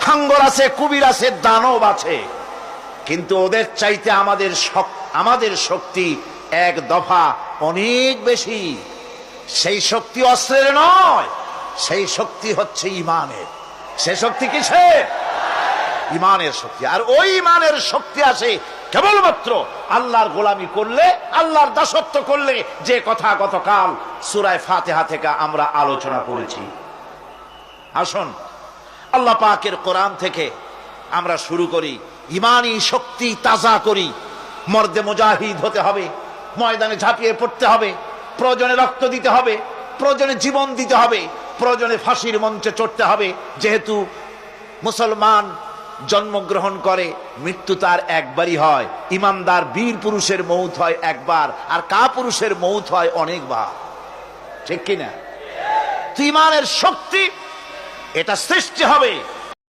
খাঙ্গর আছে, কুবির আছে, দানব আছে, কিন্তু ওদের চাইতে আমাদের শক্তি এক দফা অনেক বেশি। সেই শক্তি অস্ত্রের নয়, সেই শক্তি হচ্ছে ইমানের। সে শক্তি কিসের? ইমানের শক্তি। আর ওই ইমানের শক্তি আসে কেবলমাত্র আল্লাহর গোলামি করলে, আল্লাহর দাসত্ব করলে, যে কথা গতকাল সূরা ফাতিহা থেকে আমরা আলোচনা করেছি। আসুন আল্লাহ পাকের কোরআন থেকে আমরা শুরু করি, ইমানি শক্তি তাজা করি। মর্দে মুজাহিদ হতে হবে, ময়দানে ঝাঁপিয়ে পড়তে হবে, প্রয়োজনে রক্ত দিতে হবে, প্রয়োজনে জীবন দিতে হবে, প্রয়োজনে ফাঁসির মঞ্চে চড়তে হবে। যেহেতু মুসলমান জন্মগ্রহণ করে, মৃত্যু তার একবারই হয়। ইমানদার বীর পুরুষের মৌত হয় একবার, আর কাপুরুষের মৌত হয় অনেকবার। ঠিক কিনা? ইমানের শক্তি এটা সৃষ্টি হবে